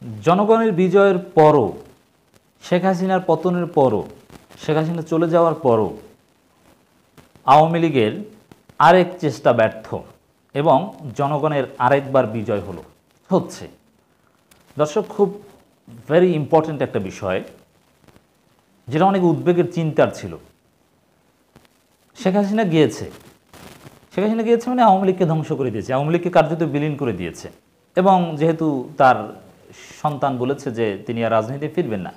জনগণের বিজয়ের পরও, শেখ হাসিনার পতনের পরও, শেখ হাসিনা চলে যাওয়ার পরও আওয়ামী লীগের আরেক চেষ্টা ব্যর্থ এবং জনগণের আরেকবার বিজয় হচ্ছে। দর্শক, খুব ভেরি ইম্পর্ট্যান্ট একটা বিষয়, যেটা অনেক উদ্বেগের চিন্তার ছিল। শেখ হাসিনা গিয়েছে মানে আওয়ামী লীগকে ধ্বংস করে দিয়েছে, আওয়ামী লীগকে কার্যত বিলীন করে দিয়েছে। এবং যেহেতু তার সন্তান বলেছে যে তিনি আর রাজনীতিতে ফিরবেন না,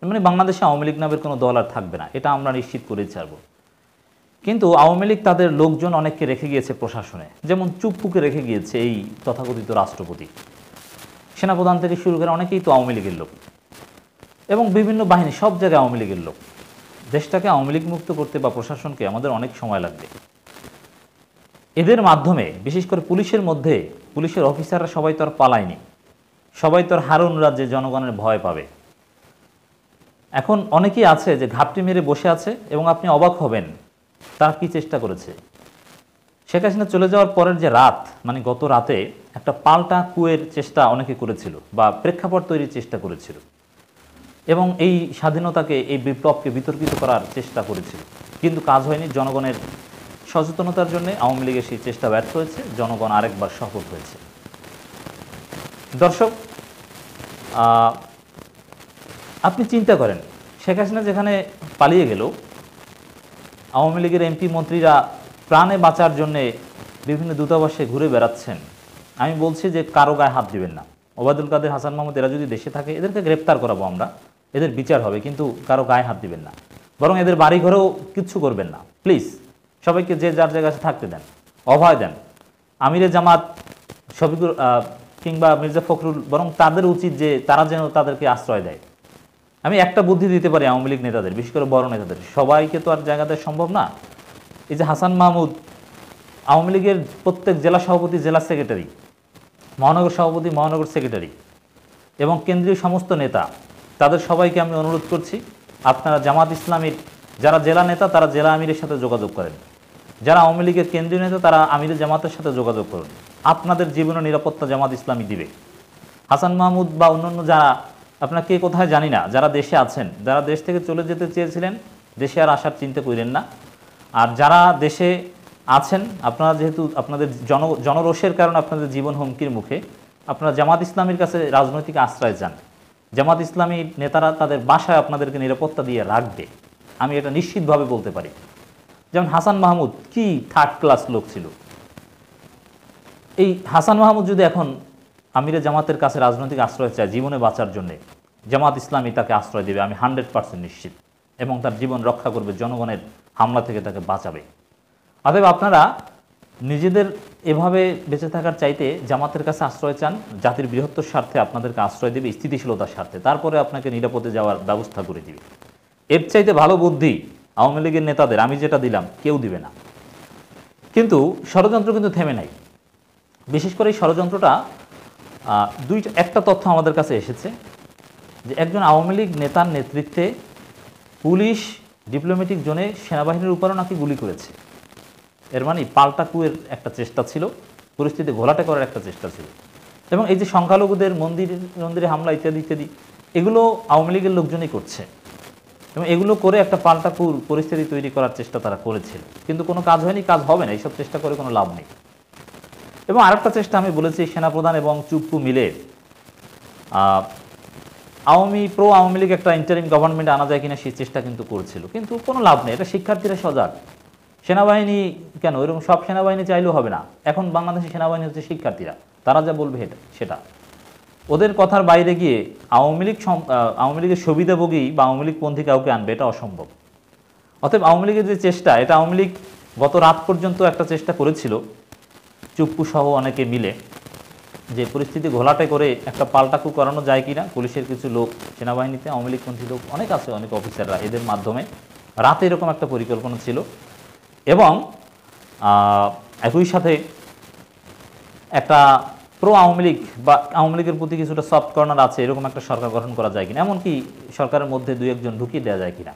মানে বাংলাদেশে আওয়ামী লীগ নামের কোনো দল আর থাকবে না, এটা আমরা নিশ্চিত করে ছাড়ব। কিন্তু আওয়ামী লীগ তাদের লোকজন অনেককে রেখে গিয়েছে প্রশাসনে, যেমন চুপ্পুকে রেখে গিয়েছে এই তথাকথিত রাষ্ট্রপতি, সেনাপ্রধান থেকে শুরু করে অনেকেই তো আওয়ামী লীগের লোক, এবং বিভিন্ন বাহিনী, সব জায়গায় আওয়ামী লীগের লোক। দেশটাকে আওয়ামী লীগ মুক্ত করতে বা প্রশাসনকে আমাদের অনেক সময় লাগবে। এদের মাধ্যমে বিশেষ করে পুলিশের মধ্যে, পুলিশের অফিসাররা সবাই তো আর পালায়নি, সবাই তো আর হারুন রাজ্যে জনগণের ভয় পাবে। এখন অনেকেই আছে যে ঘাপটি মেরে বসে আছে, এবং আপনি অবাক হবেন তারা কি চেষ্টা করেছে। শেখ হাসিনা চলে যাওয়ার পরের যে রাত, মানে গত রাতে একটা পাল্টা কুয়ের চেষ্টা অনেকে করেছিল বা প্রেক্ষাপট তৈরির চেষ্টা করেছিল, এবং এই স্বাধীনতাকে, এই বিপ্লবকে বিতর্কিত করার চেষ্টা করেছিল, কিন্তু কাজ হয়নি। জনগণের সচেতনতার জন্য আওয়ামী লীগের সেই চেষ্টা ব্যর্থ হয়েছে, জনগণ আরেকবার সফল হয়েছে। দর্শক, আপনি চিন্তা করেন, শেখ হাসিনা যেখানে পালিয়ে গেল, আওয়ামী লীগের এমপি মন্ত্রীরা প্রাণে বাঁচার জন্যে বিভিন্ন দূতাবাসে ঘুরে বেড়াচ্ছেন। আমি বলছি যে কারো গায়ে হাত দিবেন না। ওবায়দুল কাদের, হাসান মাহমুদ এরা যদি দেশে থাকে, এদেরকে গ্রেপ্তার করাবো আমরা, এদের বিচার হবে, কিন্তু কারো গায়ে হাত দিবেন না, বরং এদের বাড়ি ঘরেও কিচ্ছু করবেন না। প্লিজ সবাইকে যে যার জায়গায় থাকতে দেন, অভয় দেন। আমিরে জামাত শফিকুর কিংবা মির্জা ফখরুল, বরং তাদের উচিত যে তারা যেন তাদেরকে আশ্রয় দেয়। আমি একটা বুদ্ধি দিতে পারি আওয়ামী লীগ নেতাদের, বিশেষ করে বড় নেতাদের, সবাইকে তো আর জায়গা দেওয়া সম্ভব না। এই যে হাসান মাহমুদ, আওয়ামী লীগের প্রত্যেক জেলা সভাপতি, জেলা সেক্রেটারি, মহানগর সভাপতি, মহানগর সেক্রেটারি এবং কেন্দ্রীয় সমস্ত নেতা, তাদের সবাইকে আমি অনুরোধ করছি, আপনারা জামাত ইসলামীর যারা জেলা নেতা তারা জেলা আমিরের সাথে যোগাযোগ করেন, যারা আওয়ামী লীগের কেন্দ্রীয় নেতা তারা আমিরের জামাতের সাথে যোগাযোগ করুন। আপনাদের জীবনের নিরাপত্তা জামাত ইসলামী দিবে। হাসান মাহমুদ বা অন্যান্য যারা, আপনারা কে কোথায় জানি না, যারা দেশে আছেন, যারা দেশ থেকে চলে যেতে চেয়েছিলেন, দেশে আর আসার চিন্তা করেন না। আর যারা দেশে আছেন, আপনারা যেহেতু আপনাদের জনরোষের কারণে আপনাদের জীবন হুমকির মুখে, আপনারা জামাত ইসলামীর কাছে রাজনৈতিক আশ্রয় যান। জামাত ইসলামী নেতারা তাদের বাসায় আপনাদেরকে নিরাপত্তা দিয়ে রাখবে, আমি এটা নিশ্চিতভাবে বলতে পারি। যেমন হাসান মাহমুদ কি থার্ড ক্লাস লোক ছিল। এই হাসান মাহমুদ যদি এখন আমিরে জামাতের কাছে রাজনৈতিক আশ্রয় চায় জীবনে বাঁচার জন্যে, জামাত ইসলামী তাকে আশ্রয় দেবে, আমি 100% নিশ্চিত, এবং তার জীবন রক্ষা করবে, জনগণের হামলা থেকে তাকে বাঁচাবে। অতএব আপনারা নিজেদের এভাবে বেঁচে থাকার চাইতে জামাতের কাছে আশ্রয় চান, জাতির বৃহত্তর স্বার্থে আপনাদেরকে আশ্রয় দেবে, স্থিতিশীলতার স্বার্থে, তারপরে আপনাকে নিরাপদে যাওয়ার ব্যবস্থা করে দিবে। এর চাইতে ভালো বুদ্ধি আওয়ামী লীগের নেতাদের আমি যেটা দিলাম কেউ দিবে না। কিন্তু ষড়যন্ত্র কিন্তু থেমে নাই। বিশেষ করে এই ষড়যন্ত্রটা একটা তথ্য আমাদের কাছে এসেছে যে একজন আওয়ামী লীগ নেতার নেতৃত্বে পুলিশ ডিপ্লোম্যাটিক জোনে সেনাবাহিনীর উপরও নাকি গুলি করেছে। এর মানে পাল্টা কুয়ের একটা চেষ্টা ছিল, পরিস্থিতি ঘোলাটে করার একটা চেষ্টা ছিল। এবং এই যে সংখ্যালঘুদের মন্দিরে হামলা ইত্যাদি ইত্যাদি, এগুলো আওয়ামী লীগের লোকজনই করছে, এবং এগুলো করে একটা পাল্টা কুর পরিস্থিতি তৈরি করার চেষ্টা তারা করেছিল, কিন্তু কোনো কাজ হয়নি, কাজ হবে না, এইসব চেষ্টা করে কোনো লাভ নেই। এবং আরেকটা চেষ্টা আমি বলেছি, সেনাপ্রধান এবং চুপ্পু মিলে আওয়ামী লীগ একটা ইন্টারিম গভর্নমেন্ট আনা যায় কিনা সেই চেষ্টা কিন্তু করছিল, কিন্তু কোনো লাভ নেই। এটা শিক্ষার্থীরা সজাগ, সেনাবাহিনী কেন এরকম সব সেনাবাহিনী চাইলেও হবে না। এখন বাংলাদেশের সেনাবাহিনী হচ্ছে শিক্ষার্থীরা, তারা যা বলবে সেটা। ওদের কথার বাইরে গিয়ে আওয়ামী লীগের সুবিধাভোগী বা আওয়ামী লীগ পন্থী কাউকে আনবে, এটা অসম্ভব। অতএব আওয়ামী লীগের যে চেষ্টা, এটা আওয়ামী লীগ গত রাত পর্যন্ত একটা চেষ্টা করেছিল চুপ্পু সহ অনেকে মিলে, যে পরিস্থিতি ঘোলাটে করে একটা পাল্টাকু করানো যায় কিনা। পুলিশের কিছু লোক, সেনাবাহিনীতে আওয়ামী লীগপন্থী লোক অনেক আছে, অনেক অফিসাররা, এদের মাধ্যমে রাতে এরকম একটা পরিকল্পনা ছিল। এবং একই সাথে একটা প্রো আওয়ামী লীগ বা আওয়ামী লীগের প্রতি কিছুটা সফট কর্নার আছে, এরকম একটা সরকার গঠন করা যায় কিনা, এমনকি সরকারের মধ্যে দুই একজন ঢুকিয়ে দেওয়া যায় কিনা,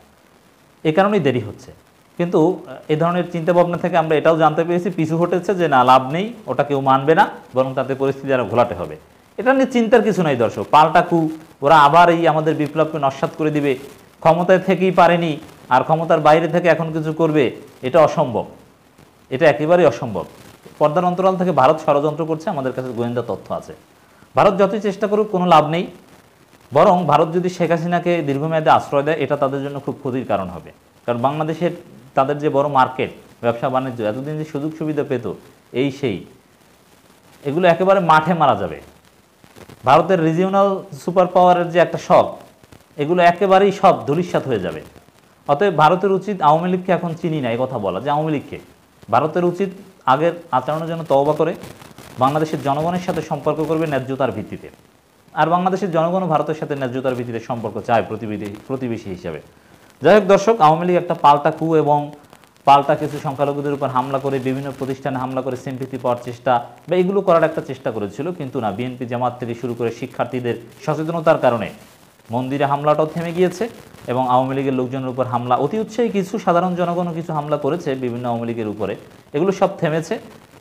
এ কারণেই দেরি হচ্ছে। কিন্তু এই ধরনের চিন্তাভাবনা থেকে আমরা এটাও জানতে পেরেছি, পিছু হটেছে যে না, লাভ নেই, ওটা কেউ মানবে না, বরং তাতে পরিস্থিতি আরও ঘোলাটে হবে। এটা নিয়ে চিন্তার কিছু নাই দর্শক। পাল্টা কু, ওরা আবার এই আমাদের বিপ্লবকে নস্যাৎ করে দিবে, ক্ষমতায় থেকেই পারেনি আর ক্ষমতার বাইরে থেকে এখন কিছু করবে, এটা অসম্ভব, এটা একেবারেই অসম্ভব। পর্দার অন্তরাল থেকে ভারত ষড়যন্ত্র করছে, আমাদের কাছে গোয়েন্দা তথ্য আছে। ভারত যতই চেষ্টা করুক কোনো লাভ নেই, বরং ভারত যদি শেখ হাসিনাকে দীর্ঘমেয়াদে আশ্রয় দেয় এটা তাদের জন্য খুব ক্ষতির কারণ হবে। কারণ বাংলাদেশের তাদের যে বড় মার্কেট, ব্যবসা বাণিজ্য, এতদিন যে সুযোগ সুবিধা পেত এই সেই, এগুলো একেবারে মাঠে মারা যাবে। ভারতের রিজিওনাল সুপার পাওয়ারের যে একটা শখ, এগুলো একেবারেই সব ধূলিসাৎ হয়ে যাবে। অতএব ভারতের উচিত আওয়ামী লীগকে এখন চিনি না এই কথা বলা, যে আওয়ামী লীগকে, ভারতের উচিত আগের আচরণের জন্য তওবা করে বাংলাদেশের জনগণের সাথে সম্পর্ক করবে ন্যায্যতার ভিত্তিতে। আর বাংলাদেশের জনগণও ভারতের সাথে ন্যায্যতার ভিত্তিতে সম্পর্ক চায় প্রতিবেশী হিসাবে। যাই হোক দর্শক, আওয়ামী লীগ একটা পাল্টা কু এবং পাল্টা কিছু সংখ্যালঘুদের উপর হামলা করে, বিভিন্ন প্রতিষ্ঠানে হামলা করে সিম্পিতি পাওয়ার চেষ্টা বা এগুলো করার একটা চেষ্টা করেছিল, কিন্তু না, বিএনপি জামাত থেকে শুরু করে শিক্ষার্থীদের সচেতনতার কারণে মন্দিরে হামলাটাও থেমে গিয়েছে এবং আওয়ামী লীগের লোকজনের উপর হামলা, অতি উৎসাহী কিছু সাধারণ জনগণও কিছু হামলা করেছে বিভিন্ন আওয়ামী লীগের উপরে, এগুলো সব থেমেছে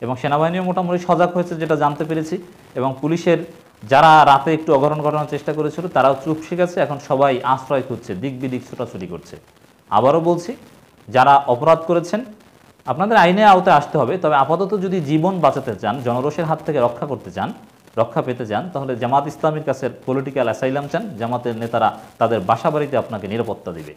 এবং সেনাবাহিনীও মোটামুটি সজাগ হয়েছে যেটা জানতে পেরেছি। এবং পুলিশের যারা রাতে একটু অঘটন ঘটানোর চেষ্টা করেছিল তারাও চুপ শিখেছে, এখন সবাই আশ্রয় খুঁজছে, দিক বিদিক ছোটাছুটি করছে। আবারও বলছি, যারা অপরাধ করেছেন আপনাদের আইনের আওতায় আসতে হবে, তবে আপাতত যদি জীবন বাঁচাতে চান, জনরোষের হাত থেকে রক্ষা পেতে চান, তাহলে জামাত ইসলামীর কাছে পলিটিক্যাল অ্যাসাইলাম চান, জামাতের নেতারা তাদের বাসাবাড়িতে আপনাকে নিরাপত্তা দিবে।